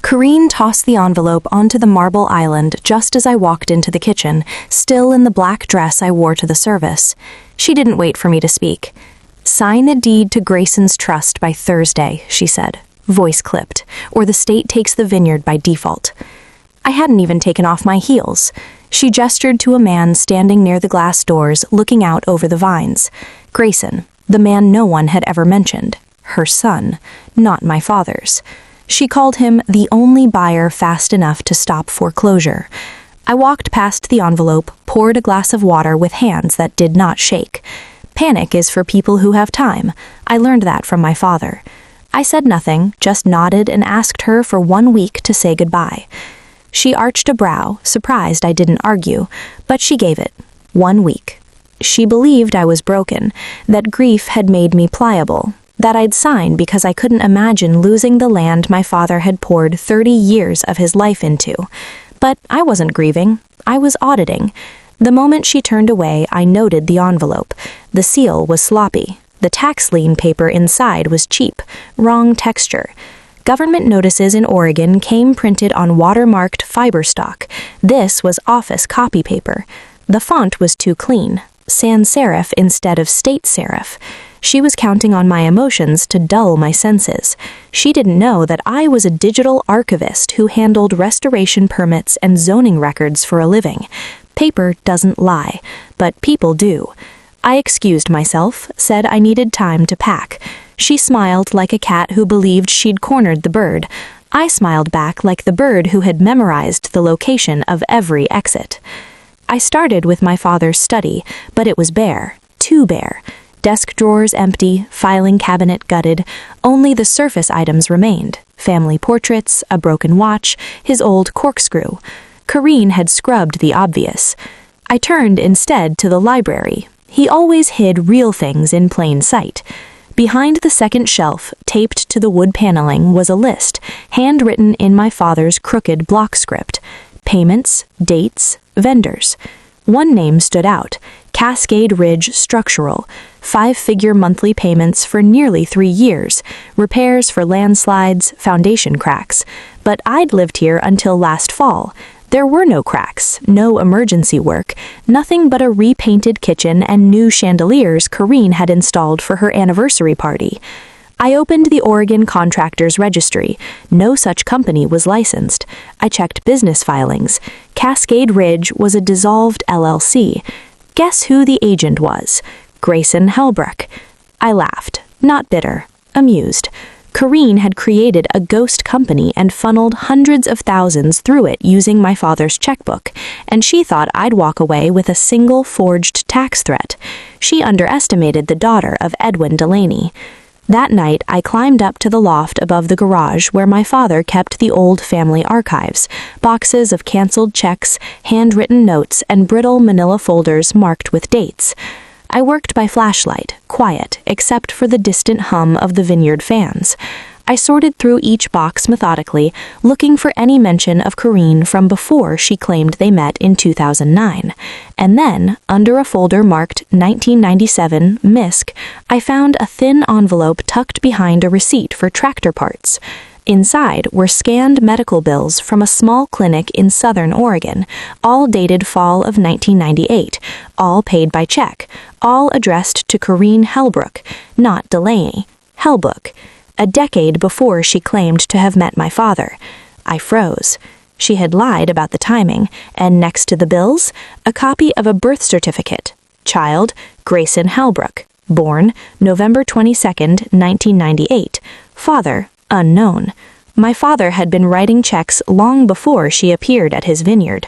Corrine tossed the envelope onto the marble island just as I walked into the kitchen, still in the black dress I wore to the service. She didn't wait for me to speak. "Sign a deed to Grayson's trust by Thursday," she said, voice clipped, "or the state takes the vineyard by default." I hadn't even taken off my heels. She gestured to a man standing near the glass doors, looking out over the vines. Grayson, the man no one had ever mentioned. Her son, not my father's. She called him the only buyer fast enough to stop foreclosure. I walked past the envelope, poured a glass of water with hands that did not shake. Panic is for people who have time. I learned that from my father. I said nothing, just nodded and asked her for 1 week to say goodbye. She arched a brow, surprised I didn't argue, but she gave it. 1 week. She believed I was broken, that grief had made me pliable, that I'd sign because I couldn't imagine losing the land my father had poured 30 years of his life into. But I wasn't grieving. I was auditing. The moment she turned away, I noted the envelope. The seal was sloppy. The tax lien paper inside was cheap, wrong texture. Government notices in Oregon came printed on watermarked fiber stock. This was office copy paper. The font was too clean, sans serif instead of state serif. She was counting on my emotions to dull my senses. She didn't know that I was a digital archivist who handled restoration permits and zoning records for a living. Paper doesn't lie, but people do. I excused myself, said I needed time to pack. She smiled like a cat who believed she'd cornered the bird. I smiled back like the bird who had memorized the location of every exit. I started with my father's study, but it was bare, too bare. Desk drawers empty, filing cabinet gutted, only the surface items remained. Family portraits, a broken watch, his old corkscrew. Corrine had scrubbed the obvious. I turned instead to the library. He always hid real things in plain sight. Behind the second shelf, taped to the wood paneling, was a list, handwritten in my father's crooked block script. Payments, dates, vendors. One name stood out, Cascade Ridge Structural, 5-figure monthly payments for nearly 3 years, repairs for landslides, foundation cracks. But I'd lived here until last fall. There were no cracks, no emergency work, nothing but a repainted kitchen and new chandeliers Corrine had installed for her anniversary party. I opened the Oregon Contractors Registry. No such company was licensed. I checked business filings. Cascade Ridge was a dissolved LLC. Guess who the agent was? Grayson Helbrook. I laughed, not bitter, amused. Corrine had created a ghost company and funneled hundreds of thousands through it using my father's checkbook, and she thought I'd walk away with a single forged tax threat. She underestimated the daughter of Edwin Delaney. That night, I climbed up to the loft above the garage where my father kept the old family archives, boxes of canceled checks, handwritten notes, and brittle manila folders marked with dates. I worked by flashlight, quiet, except for the distant hum of the Vineyard fans. I sorted through each box methodically, looking for any mention of Corrine from before she claimed they met in 2009. And then, under a folder marked 1997 MISC, I found a thin envelope tucked behind a receipt for tractor parts. Inside were scanned medical bills from a small clinic in southern Oregon, all dated fall of 1998, all paid by check, all addressed to Corrine Helbrook, not Delaney. Helbrook. A decade before she claimed to have met my father. I froze. She had lied about the timing, and next to the bills, a copy of a birth certificate. Child, Grayson Helbrook. Born, November 22nd, 1998. Father, unknown. My father had been writing checks long before she appeared at his vineyard.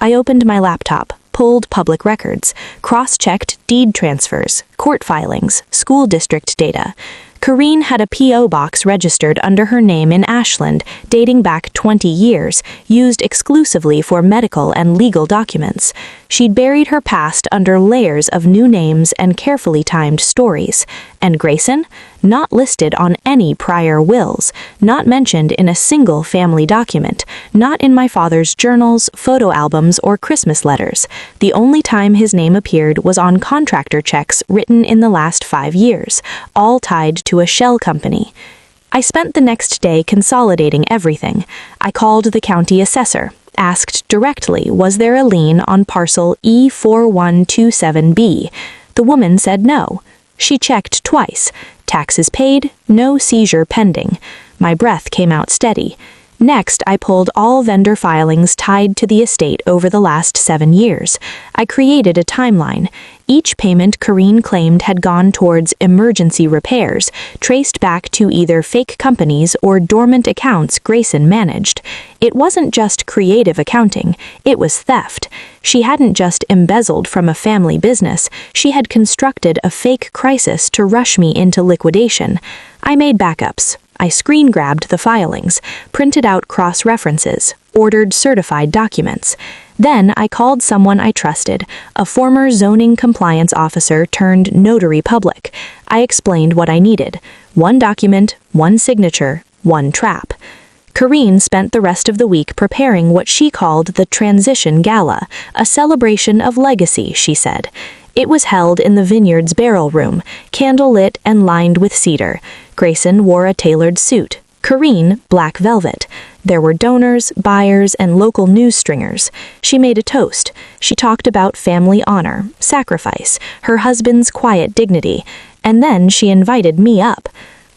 I opened my laptop, pulled public records, cross-checked deed transfers, court filings, school district data. Corrine had a P.O. box registered under her name in Ashland, dating back 20 years, used exclusively for medical and legal documents. She'd buried her past under layers of new names and carefully timed stories. And Grayson? Not listed on any prior wills, not mentioned in a single family document, not in my father's journals, photo albums, or Christmas letters. The only time his name appeared was on contractor checks written in the last 5 years, all tied to a shell company. I spent the next day consolidating everything. I called the county assessor, asked directly was there a lien on parcel E4127B. The woman said no. She checked twice. Taxes paid, no seizure pending. My breath came out steady. Next, I pulled all vendor filings tied to the estate over the last 7 years. I created a timeline. Each payment Corrine claimed had gone towards emergency repairs, traced back to either fake companies or dormant accounts Grayson managed. It wasn't just creative accounting, it was theft. She hadn't just embezzled from a family business, she had constructed a fake crisis to rush me into liquidation. I made backups. I screen-grabbed the filings, printed out cross-references, ordered certified documents. Then I called someone I trusted, a former zoning compliance officer turned notary public. I explained what I needed. 1 document, 1 signature, 1 trap. Corrine spent the rest of the week preparing what she called the transition gala, a celebration of legacy, she said. It was held in the Vineyard's barrel room, candle-lit and lined with cedar. Grayson wore a tailored suit. Corrine, black velvet. There were donors, buyers, and local news stringers. She made a toast. She talked about family honor, sacrifice, her husband's quiet dignity, and then she invited me up.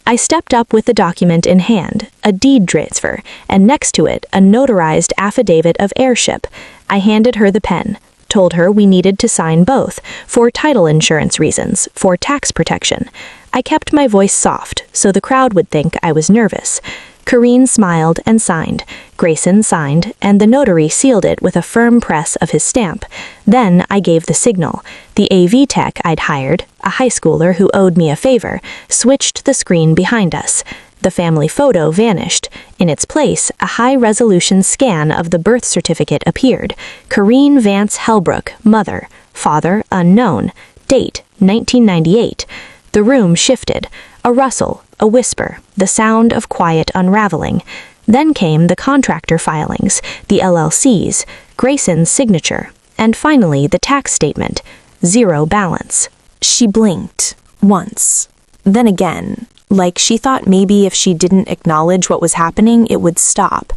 I stepped up with the document in hand, a deed transfer, and next to it, a notarized affidavit of heirship. I handed her the pen. Told her we needed to sign both, for title insurance reasons, for tax protection. I kept my voice soft, so the crowd would think I was nervous. Corrine smiled and signed. Grayson signed, and the notary sealed it with a firm press of his stamp. Then I gave the signal. The AV tech I'd hired, a high schooler who owed me a favor, switched the screen behind us. The family photo vanished. In its place, a high-resolution scan of the birth certificate appeared. Corrine Vance Hellbrook, mother. Father, unknown. Date, 1998. The room shifted. A rustle, a whisper, the sound of quiet unraveling. Then came the contractor filings, the LLCs, Grayson's signature, and finally the tax statement. 0 balance. She blinked. Once. Then again. Like she thought maybe if she didn't acknowledge what was happening, it would stop.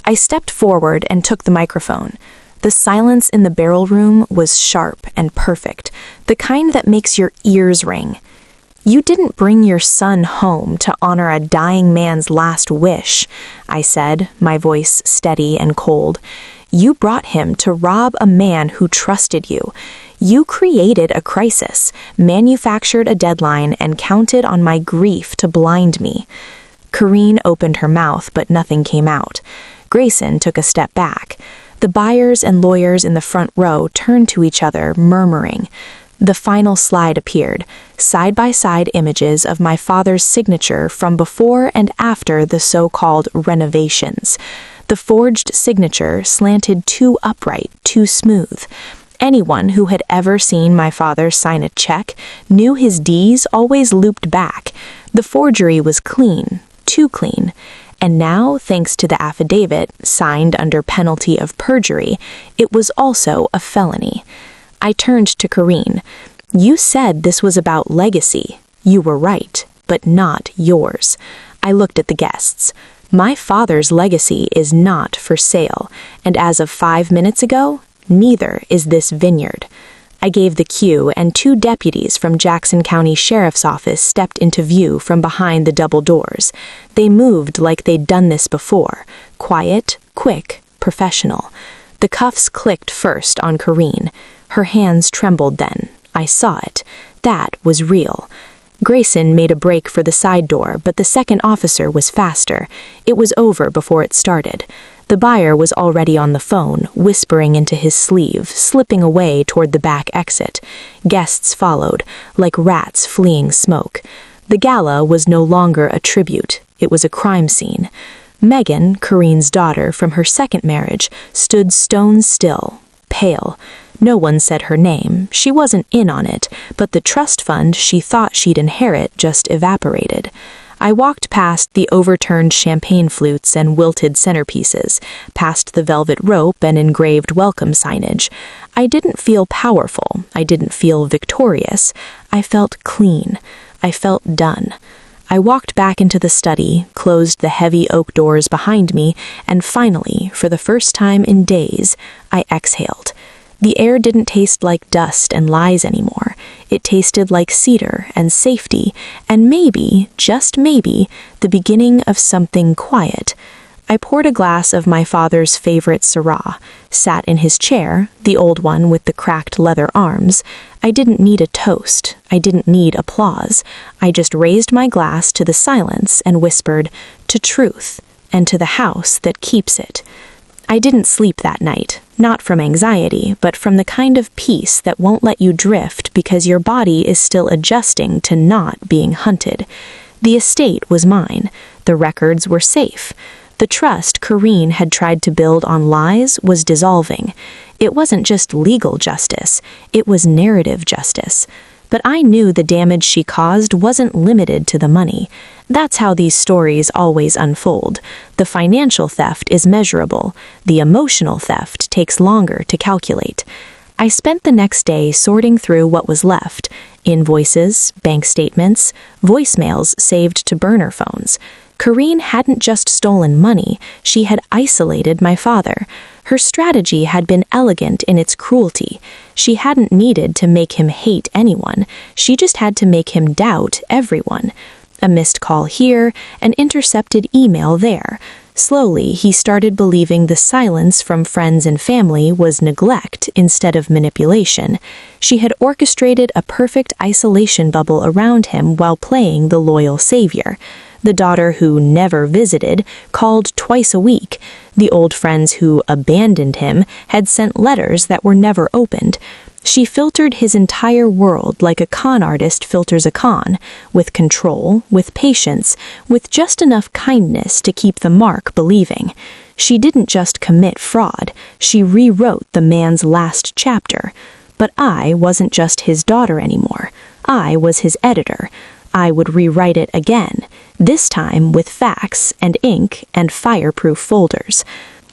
I stepped forward and took the microphone. The silence in the barrel room was sharp and perfect, the kind that makes your ears ring. You didn't bring your son home to honor a dying man's last wish, I said, my voice steady and cold. You brought him to rob a man who trusted you. You created a crisis, manufactured a deadline, and counted on my grief to blind me. Corrine opened her mouth, but nothing came out. Grayson took a step back. The buyers and lawyers in the front row turned to each other, murmuring. The final slide appeared, side-by-side images of my father's signature from before and after the so-called renovations. The forged signature slanted too upright, too smooth. Anyone who had ever seen my father sign a check knew his D's always looped back. The forgery was clean, too clean. And now, thanks to the affidavit, signed under penalty of perjury, it was also a felony. I turned to Corrine. You said this was about legacy. You were right, but not yours. I looked at the guests. My father's legacy is not for sale, and as of 5 minutes ago, neither is this vineyard. I gave the cue, and 2 deputies from Jackson County Sheriff's Office stepped into view from behind the double doors. They moved like they'd done this before. Quiet, quick, professional. The cuffs clicked first on Corrine. Her hands trembled then. I saw it. That was real. Grayson made a break for the side door, but the second officer was faster. It was over before it started. The buyer was already on the phone, whispering into his sleeve, slipping away toward the back exit. Guests followed, like rats fleeing smoke. The gala was no longer a tribute. It was a crime scene. Megan, Corrine's daughter from her second marriage, stood stone still, pale. No one said her name. She wasn't in on it, but the trust fund she thought she'd inherit just evaporated. I walked past the overturned champagne flutes and wilted centerpieces, past the velvet rope and engraved welcome signage. I didn't feel powerful. I didn't feel victorious. I felt clean. I felt done. I walked back into the study, closed the heavy oak doors behind me, and finally, for the first time in days, I exhaled. The air didn't taste like dust and lies anymore. It tasted like cedar and safety, and maybe, just maybe, the beginning of something quiet. I poured a glass of my father's favorite Syrah, sat in his chair, the old one with the cracked leather arms. I didn't need a toast. I didn't need applause. I just raised my glass to the silence and whispered, "To truth, and to the house that keeps it." I didn't sleep that night, not from anxiety, but from the kind of peace that won't let you drift because your body is still adjusting to not being hunted. The estate was mine. The records were safe. The trust Corrine had tried to build on lies was dissolving. It wasn't just legal justice, it was narrative justice. But I knew the damage she caused wasn't limited to the money. That's how these stories always unfold. The financial theft is measurable. The emotional theft takes longer to calculate. I spent the next day sorting through what was left: invoices, bank statements, voicemails saved to burner phones. Corrine hadn't just stolen money, she had isolated my father. Her strategy had been elegant in its cruelty. She hadn't needed to make him hate anyone, she just had to make him doubt everyone. A missed call here, an intercepted email there. Slowly, he started believing the silence from friends and family was neglect instead of manipulation. She had orchestrated a perfect isolation bubble around him while playing the loyal savior. The daughter who never visited called twice a week. The old friends who abandoned him had sent letters that were never opened. She filtered his entire world like a con artist filters a con, with control, with patience, with just enough kindness to keep the mark believing. She didn't just commit fraud, she rewrote the man's last chapter. But I wasn't just his daughter anymore. I was his editor. I would rewrite it again, this time with facts and ink and fireproof folders.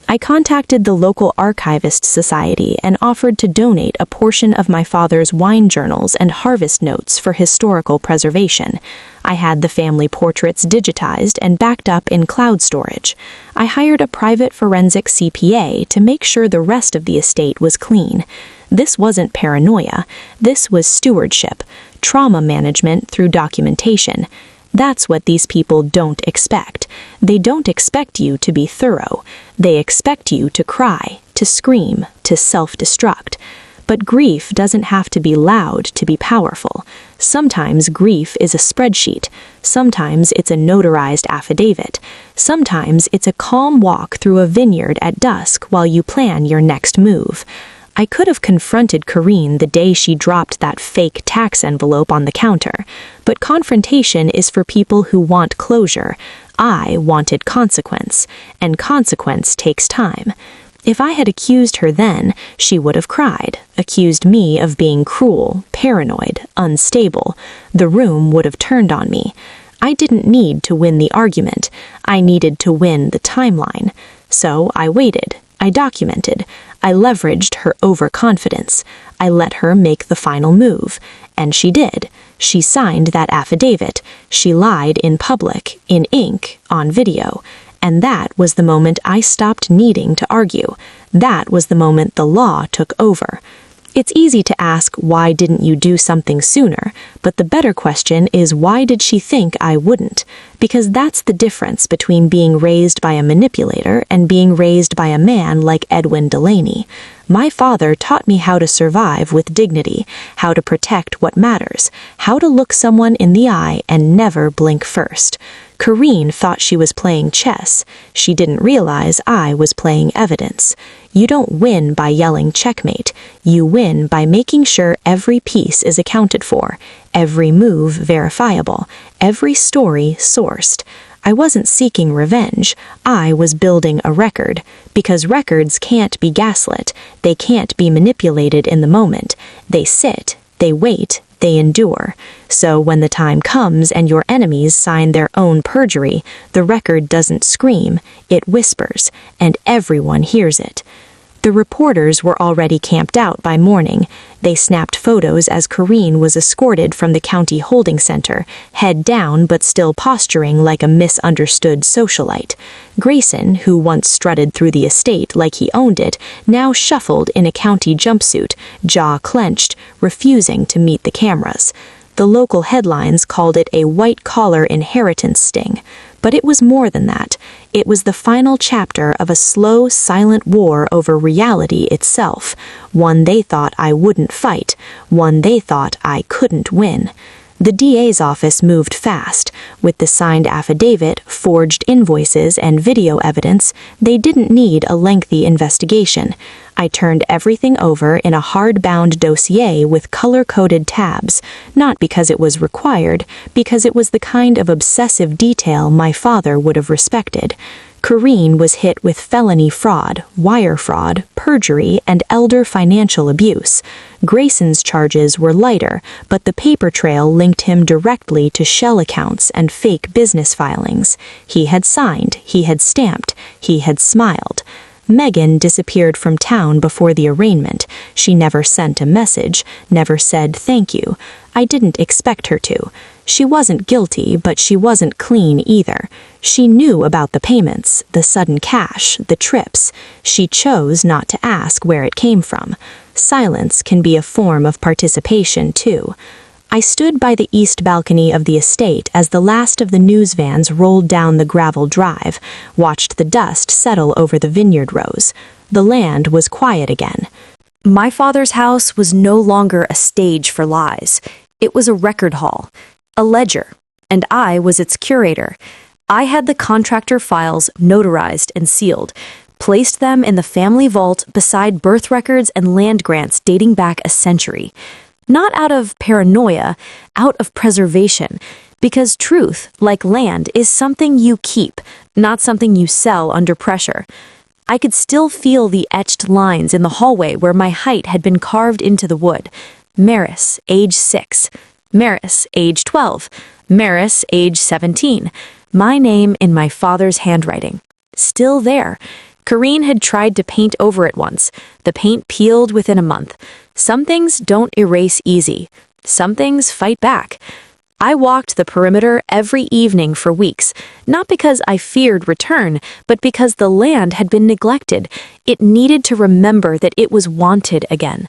I contacted the local archivist society and offered to donate a portion of my father's wine journals and harvest notes for historical preservation. I had the family portraits digitized and backed up in cloud storage. I hired a private forensic CPA to make sure the rest of the estate was clean. This wasn't paranoia. This was stewardship, trauma management through documentation. That's what these people don't expect. They don't expect you to be thorough. They expect you to cry, to scream, to self-destruct. But grief doesn't have to be loud to be powerful. Sometimes grief is a spreadsheet. Sometimes it's a notarized affidavit. Sometimes it's a calm walk through a vineyard at dusk while you plan your next move. I could have confronted Corrine the day she dropped that fake tax envelope on the counter, but confrontation is for people who want closure. I wanted consequence, and consequence takes time. If I had accused her then, she would have cried, accused me of being cruel, paranoid, unstable. The room would have turned on me. I didn't need to win the argument. I needed to win the timeline. So I waited. I documented. I leveraged her overconfidence. I let her make the final move. And she did. She signed that affidavit. She lied in public, in ink, on video. And that was the moment I stopped needing to argue. That was the moment the law took over. It's easy to ask, why didn't you do something sooner? But the better question is, why did she think I wouldn't? Because that's the difference between being raised by a manipulator and being raised by a man like Edwin Delaney. My father taught me how to survive with dignity, how to protect what matters, how to look someone in the eye and never blink first. Corrine thought she was playing chess. She didn't realize I was playing evidence. You don't win by yelling checkmate. You win by making sure every piece is accounted for, every move verifiable, every story sourced. I wasn't seeking revenge. I was building a record, because records can't be gaslit. They can't be manipulated in the moment. They sit, they wait, they endure. So when the time comes and your enemies sign their own perjury, the record doesn't scream, it whispers, and everyone hears it. The reporters were already camped out by morning. They snapped photos as Corrine was escorted from the county holding center, head down but still posturing like a misunderstood socialite. Grayson, who once strutted through the estate like he owned it, now shuffled in a county jumpsuit, jaw clenched, refusing to meet the cameras. The local headlines called it a white-collar inheritance sting. But it was more than that. It was the final chapter of a slow, silent war over reality itself, one they thought I wouldn't fight, one they thought I couldn't win. The DA's office moved fast. With the signed affidavit, forged invoices, and video evidence, they didn't need a lengthy investigation. I turned everything over in a hard-bound dossier with color-coded tabs, not because it was required, because it was the kind of obsessive detail my father would have respected. Corrine was hit with felony fraud, wire fraud, perjury, and elder financial abuse. Grayson's charges were lighter, but the paper trail linked him directly to shell accounts and fake business filings. He had signed, he had stamped, he had smiled. Megan disappeared from town before the arraignment. She never sent a message, never said thank you. I didn't expect her to. She wasn't guilty, but she wasn't clean either. She knew about the payments, the sudden cash, the trips. She chose not to ask where it came from. Silence can be a form of participation, too. I stood by the east balcony of the estate as the last of the news vans rolled down the gravel drive, watched the dust settle over the vineyard rows. The land was quiet again. My father's house was no longer a stage for lies. It was a record hall, a ledger, and I was its curator. I had the contractor files notarized and sealed, placed them in the family vault beside birth records and land grants dating back a century. Not out of paranoia, out of preservation, because truth, like land, is something you keep, not something you sell under pressure. I could still feel the etched lines in the hallway where my height had been carved into the wood. Maris, age 6. Maris, age 12. Maris, age 17. My name in my father's handwriting. Still there. Corrine had tried to paint over it once. The paint peeled within a month. Some things don't erase easy. Some things fight back. I walked the perimeter every evening for weeks, not because I feared return, but because the land had been neglected. It needed to remember that it was wanted again.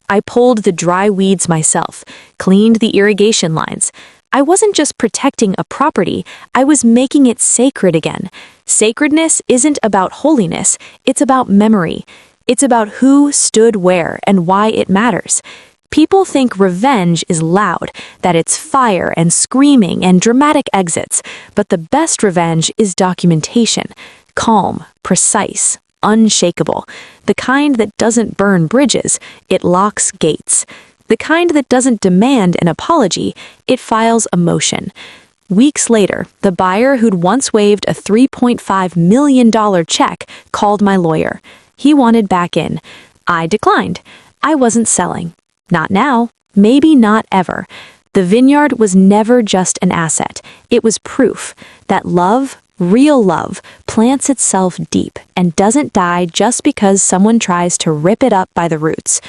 I pulled the dry weeds myself, cleaned the irrigation lines. I wasn't just protecting a property, I was making it sacred again. Sacredness isn't about holiness, it's about memory. It's about who stood where and why it matters. People think revenge is loud, that it's fire and screaming and dramatic exits, but the best revenge is documentation. Calm, precise, unshakable. The kind that doesn't burn bridges, it locks gates. The kind that doesn't demand an apology, it files a motion. Weeks later, the buyer who'd once waived a $3.5 million check called my lawyer. He wanted back in. I declined. I wasn't selling. Not now. Maybe not ever. The vineyard was never just an asset. It was proof that love, real love, plants itself deep and doesn't die just because someone tries to rip it up by the roots.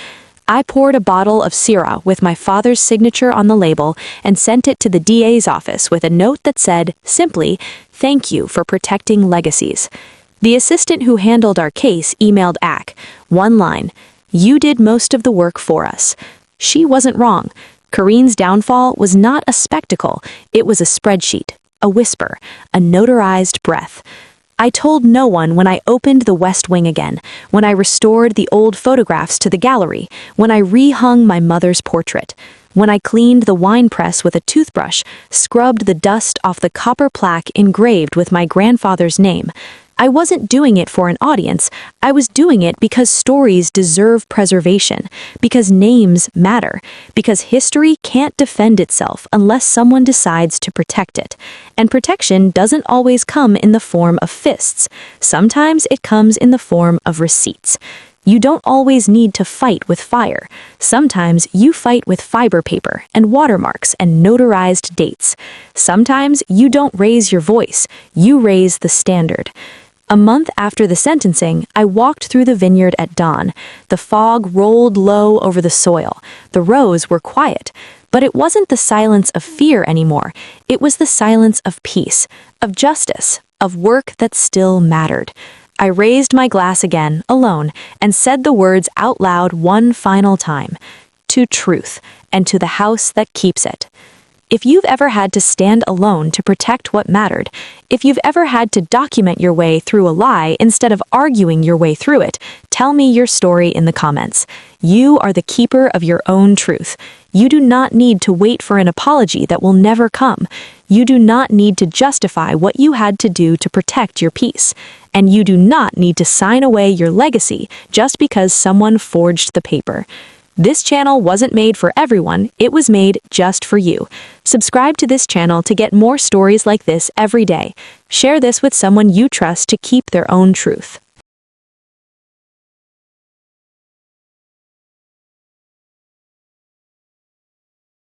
I poured a bottle of Syrah with my father's signature on the label and sent it to the DA's office with a note that said, simply, "Thank you for protecting legacies." The assistant who handled our case emailed ACK. One line, "You did most of the work for us." She wasn't wrong. Corrine's downfall was not a spectacle. It was a spreadsheet, a whisper, a notarized breath. I told no one when I opened the West Wing again, when I restored the old photographs to the gallery, when I rehung my mother's portrait, when I cleaned the wine press with a toothbrush, scrubbed the dust off the copper plaque engraved with my grandfather's name. I wasn't doing it for an audience. I was doing it because stories deserve preservation, because names matter, because history can't defend itself unless someone decides to protect it. And protection doesn't always come in the form of fists. Sometimes it comes in the form of receipts. You don't always need to fight with fire. Sometimes you fight with fiber paper and watermarks and notarized dates. Sometimes you don't raise your voice. You raise the standard. A month after the sentencing, I walked through the vineyard at dawn. The fog rolled low over the soil. The rows were quiet. But it wasn't the silence of fear anymore. It was the silence of peace, of justice, of work that still mattered. I raised my glass again, alone, and said the words out loud one final time. To truth, and to the house that keeps it. If you've ever had to stand alone to protect what mattered, if you've ever had to document your way through a lie instead of arguing your way through it, tell me your story in the comments. You are the keeper of your own truth. You do not need to wait for an apology that will never come. You do not need to justify what you had to do to protect your peace. And you do not need to sign away your legacy just because someone forged the paper. This channel wasn't made for everyone, it was made just for you. Subscribe to this channel to get more stories like this every day. Share this with someone you trust to keep their own truth.